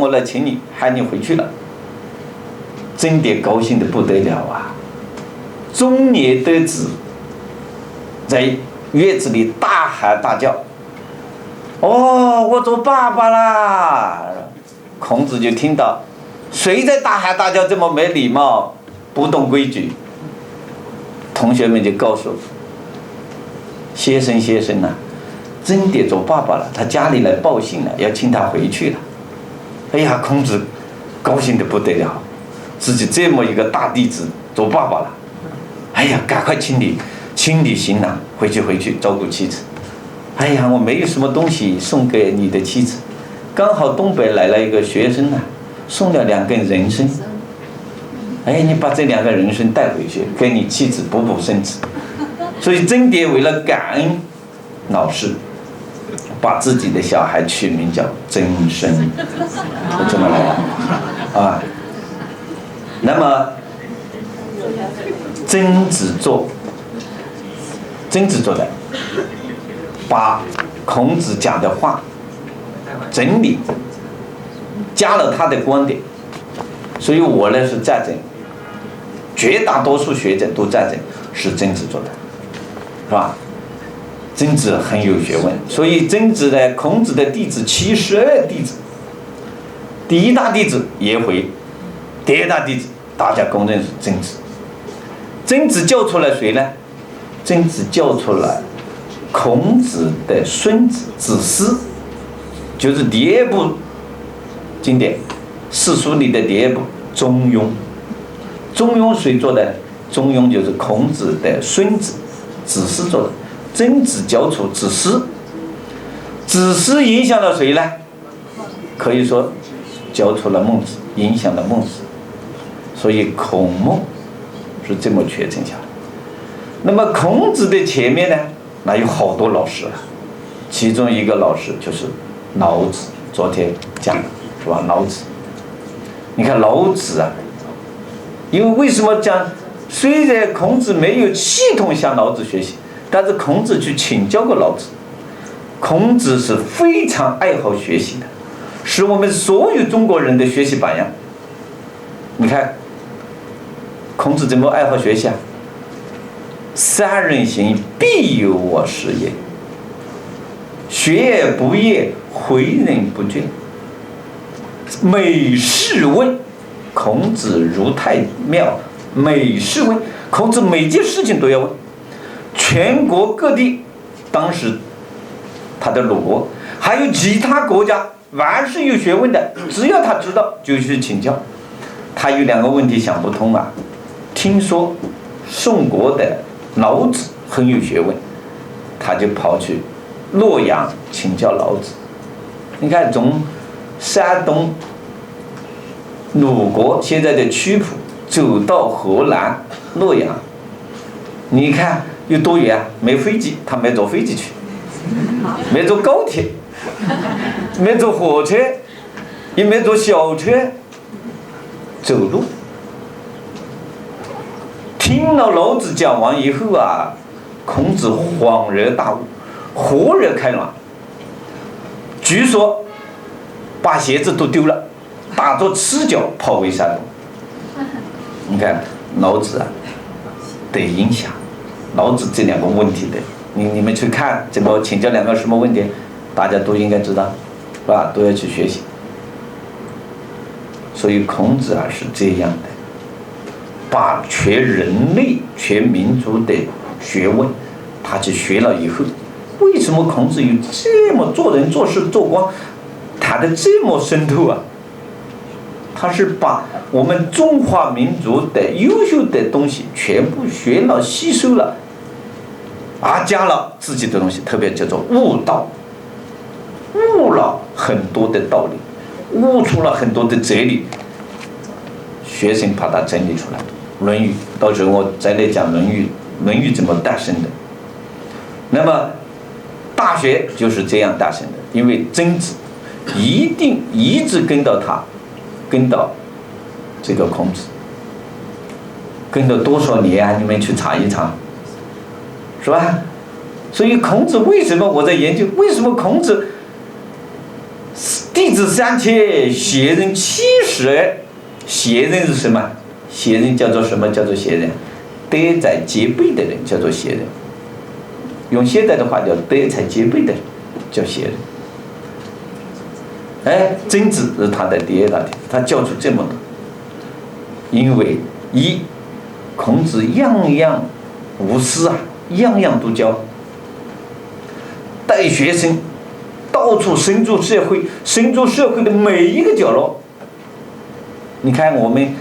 我来请你，喊你回去了。真的高兴的不得了啊！中年得子，在院子里大喊大叫：“哦，我做爸爸啦！”孔子就听到，谁在大喊大叫这么没礼貌，不懂规矩？同学们就告诉先生啊，真的做爸爸了，他家里来报信了，要请他回去了。哎呀，孔子高兴的不得了，自己这么一个大弟子做爸爸了。哎呀，赶快清理行囊，回去照顾妻子。哎呀，我没有什么东西送给你的妻子，刚好东北来了一个学生啊，送了2根人参。哎，你把这2个人参带回去，给你妻子补身子。所以真爹为了感恩老师，把自己的小孩取名叫曾参，就这么来的啊。那么曾子做的，把孔子讲的话整理，加了他的观点，所以我呢是赞成，绝大多数学者都赞成是曾子做的，是吧？曾子很有学问，所以曾子呢，孔子的弟子72弟子，第一大弟子颜回，第二大弟子大家公认是曾子。曾子教出来谁呢？曾子教出来孔子的孙子子思，就是第2部经典，四书里的第2部《中庸》。中庸谁做的？中庸就是孔子的孙子子思做的。曾子教出子思，子思影响了谁呢？可以说教出了孟子，影响了孟子，所以孔孟是这么传承下来。那么孔子的前面呢，那有好多老师啊，其中一个老师就是老子，昨天讲的是吧？老子，你看老子啊，因为为什么讲？虽然孔子没有系统向老子学习，但是孔子去请教过老子。孔子是非常爱好学习的，是我们所有中国人的学习榜样。你看孔子怎么爱好学习啊？3人行，必有我师焉。学而不厌，诲人不倦。每事问，孔子如太庙。每事问，孔子每件事情都要问。全国各地，当时他的鲁国，还有其他国家，凡是有学问的，只要他知道就去请教。他有2个问题想不通啊。听说宋国的老子很有学问，他就跑去洛阳请教老子。你看，从山东鲁国现在的曲阜走到河南洛阳，你看有多远啊？没飞机，他没坐飞机去，没坐高铁，没坐火车，也没坐小车，走路。听了老子讲完以后啊，孔子恍然大悟，豁然开朗。据说把鞋子都丢了，打着赤脚跑回山东。你看老子啊的影响，老子这2个问题的，你们去看怎么请教2个什么问题，大家都应该知道，是吧？都要去学习。所以孔子啊是这样的，把全人类、全民族的学问，他去学了以后，为什么孔子有这么做人做事做光谈得这么深透啊？他是把我们中华民族的优秀的东西全部学了吸收了，加了自己的东西，特别叫做悟道，悟了很多的道理，悟出了很多的哲理，学生把它整理出来。论语，到时候我再来讲论语，论语怎么诞生的。那么大学就是这样诞生的，因为曾子一直跟到这个孔子，跟了多少年啊？你们去查一查，是吧？所以孔子为什么我在研究，为什么孔子弟子3000，邪人70。邪人是什么？邪人叫做什么？叫做邪人，德才兼备的人叫做邪人。用现代的话叫德才兼备的人叫邪人。哎，曾子是他的第二大题，他教出这么多。因为孔子样样无私啊，样样都教，带学生到处深入社会，深入社会的每一个角落。你看我们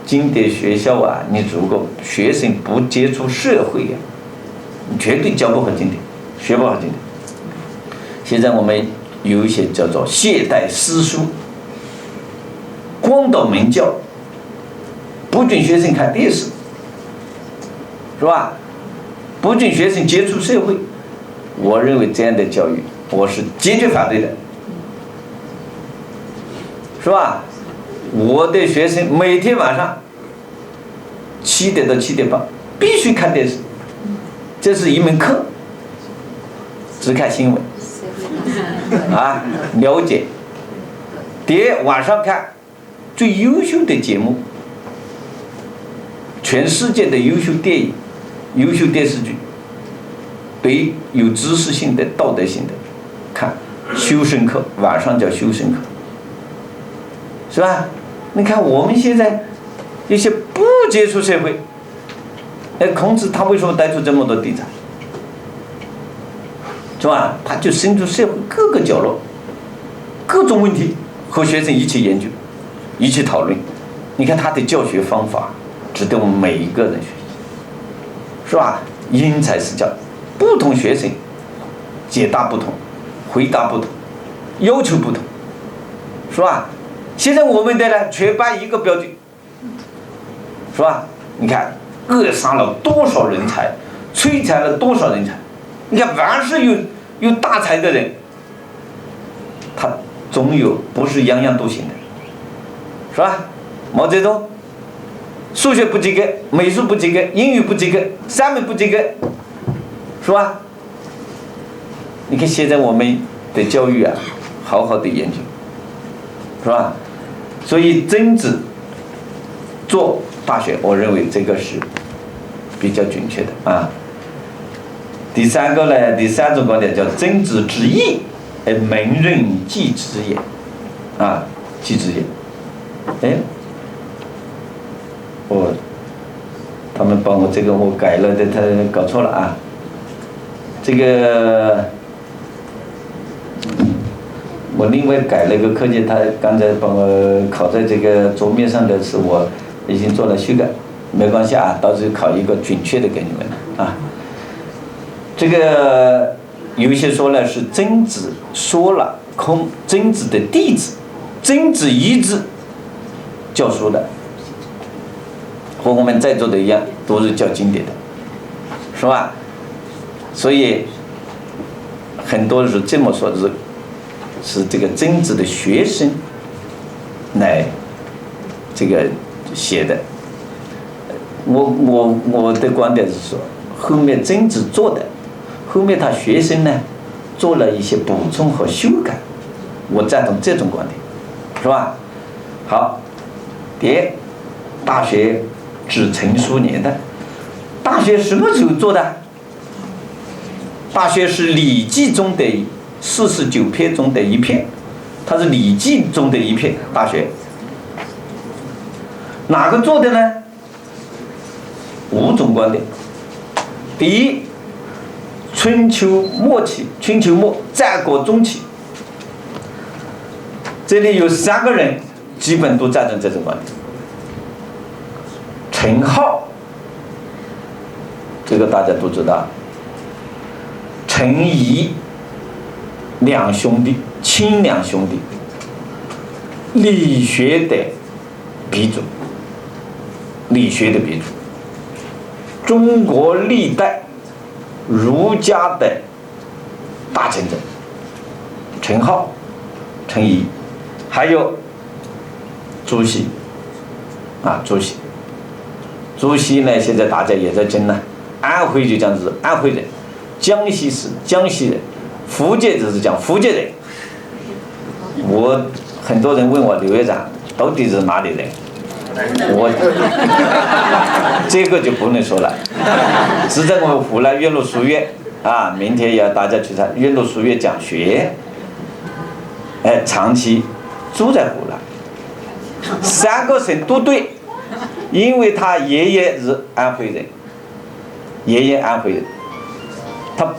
经典学校啊，你如果学生不接触社会啊，你绝对教不好经典，学不好经典。现在我们有一些叫做懈怠私塾，光导门教，不准学生看电视，是吧？不准学生接触社会。我认为这样的教育，我是坚决反对的，是吧？我的学生每天晚上7点到7点半必须看电视，这是一门课，只看新闻啊，了解。晚上看最优秀的节目，全世界的优秀电影、优秀电视剧，对有知识性的、道德性的看修身课，晚上叫修身课，是吧？你看我们现在一些不接触社会，孔子他为什么带出这么多弟子，是吧？他就深入社会各个角落，各种问题和学生一起研究，一起讨论。你看他的教学方法值得我们每一个人学习，是吧？因材施教，不同学生解答不同，回答不同，要求不同，是吧？现在我们的呢，全班一个标准，是吧？你看扼杀了多少人才，摧残了多少人才。你看凡是有大才的人，他总有不是样样都行的，是吧？毛泽东数学不及格，美术不及格，英语不及格，3门不及格，是吧？你看现在我们的教育啊，好好的研究，是吧？所以曾子做大学，我认为这个是比较准确的啊。第三种观点叫曾子之义，而门人继之也，啊，继之也。哎，他们帮我这个我改了的，他搞错了啊。这个我另外改了一个课件，他刚才帮我考在这个桌面上的是我已经做了修改，没关系啊，到时候考一个准确的给你们啊。这个有一些说呢是曾子说了曾子的弟子曾子遗子教书的，和我们在座的一样，都是教经典的，是吧？所以很多是这么说的，是这个曾子的学生来这个写的。我的观点是说，后面曾子做的，后面他学生呢做了一些补充和修改，我赞同这种观点，是吧？好，大学至成书年代，大学什么时候做的？大学是《礼记》中的49篇中的一篇，它是《礼记》中的一篇。大学哪个做的呢？5种观点。第一，春秋末、战国中期，这里有3个人基本都赞成这种观点。陈浩，这个大家都知道，陈颐两兄弟，亲两兄弟，理学的鼻祖，中国历代儒家的大成者，陈浩、陈颐，还有朱熹啊，朱熹呢，现在大家也在争呢。安徽就讲是安徽人，江西是江西人，福建就是讲福建人，很多人问我刘院长到底是哪里人，我这个就不能说了。是在我们湖南岳麓书院啊，明天要大家去参岳麓书院讲学，长期住在湖南，3个省都对，因为他爷爷是安徽人，他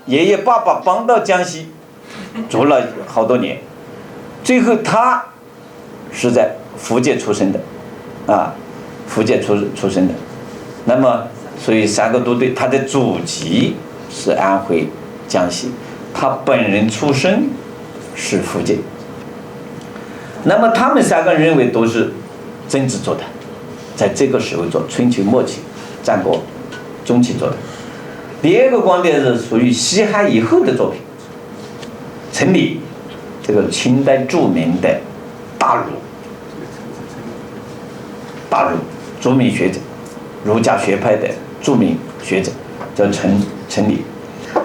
爷爷爸爸搬到江西住了好多年，最后他是在福建出生的，福建出生的，那么所以3个都对，他的祖籍是安徽江西，他本人出生是福建，那么他们3个人认为都是曾子做的，在这个时候做，春秋末期战国中期做的。第2个观点是属于西汉以后的作品，陈理，这个清代著名的大儒著名学者，儒家学派的著名学者，叫陈理。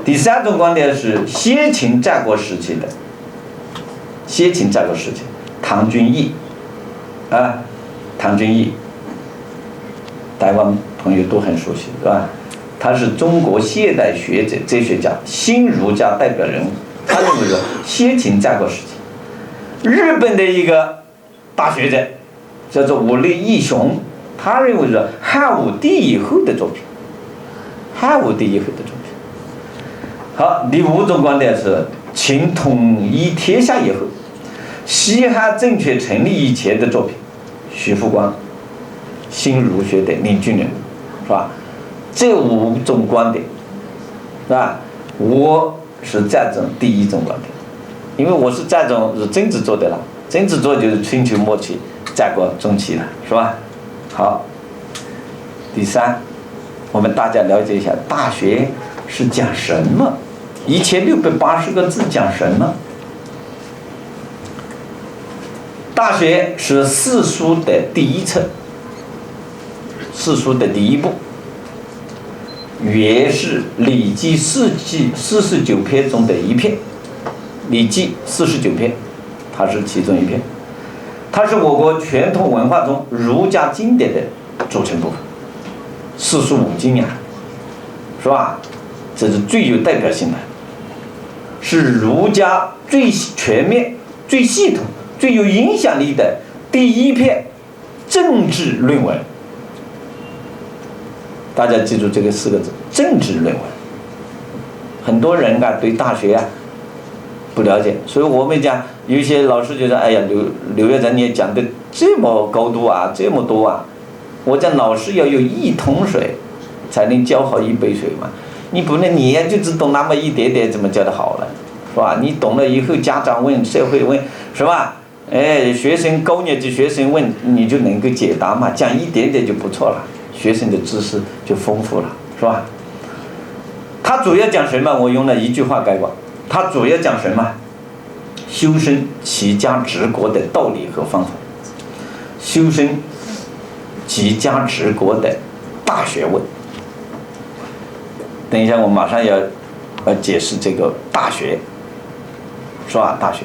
第3种观点是先秦战国时期的，唐君毅，台湾朋友都很熟悉，是吧？他是中国现代学者、哲学家、新儒家代表人物。他认为说，先秦战国时期，日本的一个大学者叫做武力义雄，他认为说汉武帝以后的作品。好，第5种观点是秦统一天下以后，西汉政权成立以前的作品，徐复观、新儒学的领军人物，是吧？这5种观点，是吧？我是赞成第1种观点，因为我是赞成是曾子做的了，曾子做就是春秋末期、战国中期了，是吧？好，第3，我们大家了解一下《大学》是讲什么，1680个字讲什么？《大学》是4书的第1册，4书的第1部。也是《礼记》49篇中的一篇，《礼记》49篇，它是其中一篇，它是我国传统文化中儒家经典的组成部分，4书5经呀，是吧？这是最有代表性的，是儒家最全面、最系统、最有影响力的第1篇政治论文。大家记住这个4个字，政治论文。很多人对大学不了解，所以我们讲有些老师觉得，哎呀，刘院长你也讲的这么高度啊，这么多啊。我讲老师要有1桶水才能教好1杯水嘛，你不能你就只懂那么一点点，怎么教得好了，是吧？你懂了以后，家长问，社会问，是吧？学生高年级学生问，你就能够解答嘛，讲一点点就不错了。学生的知识就丰富了，是吧？他主要讲什么？我用了1句话概括。他主要讲什么？修身齐家治国的道理和方法，修身齐家治国的大学问。等一下，我马上要解释这个大学，是吧？大学，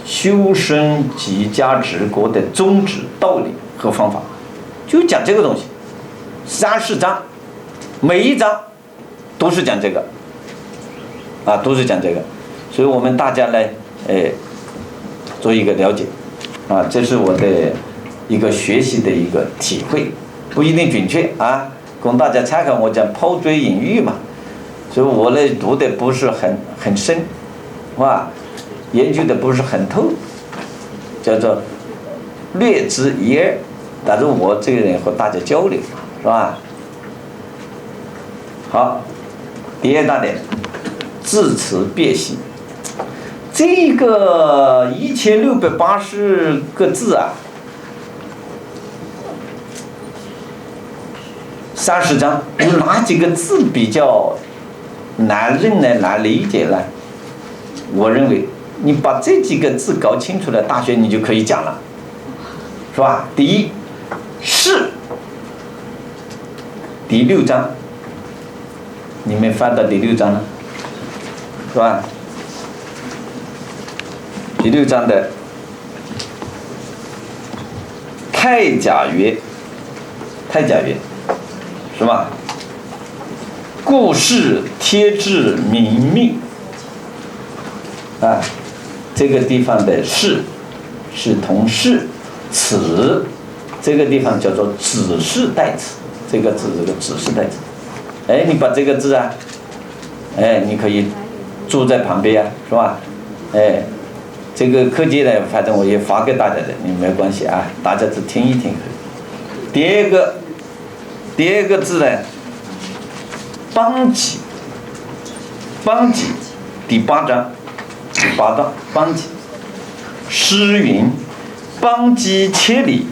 修身齐家治国的宗旨、道理和方法，就讲这个东西。30章，每一章都是讲这个，都是讲这个，所以我们大家来做一个了解，这是我的一个学习的一个体会，不一定准确供大家参考。我讲抛砖引玉嘛，所以我呢读的不是很深，研究的不是很透，叫做略知一二，但是我这个人和大家交流。是吧？好，第2大点，字词辨析。这个1680个字30章，有哪几个字比较难认呢？难理解呢？我认为你把这几个字搞清楚了，大学你就可以讲了，是吧？第1，是。第6章，你们翻到第6章了，是吧？第6章的太甲曰，是吧？故事贴至明命啊，这个地方的是同事，此这个地方叫做指示代词，这个字这个指示代词。哎，你把这个字啊，哎，你可以注在旁边啊，是吧？哎，这个课件呢，反正我也发给大家的，你没关系啊，大家只听一听。第二个字呢，邦己，第8章，邦己。诗云：“邦畿千里，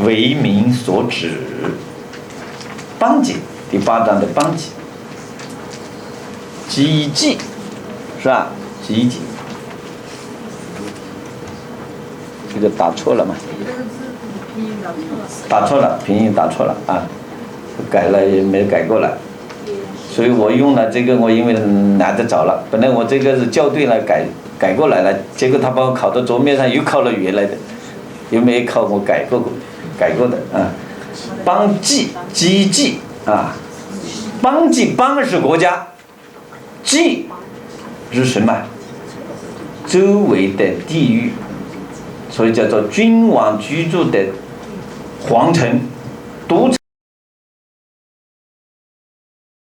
为民所指。”邦己，第8章的邦己。己计，是吧？己计，这个打错了嘛？打错了，拼音打错了啊！改了也没改过来，所以我用了这个，我因为懒得找了，本来我这个是校对了改过来了，结果他把我考到桌面上又考了原来的，又没考我改过的啊。邦畿，畿计啊，邦畿，邦是国家，畿是什么？周围的地域，所以叫做君王居住的皇城、都城。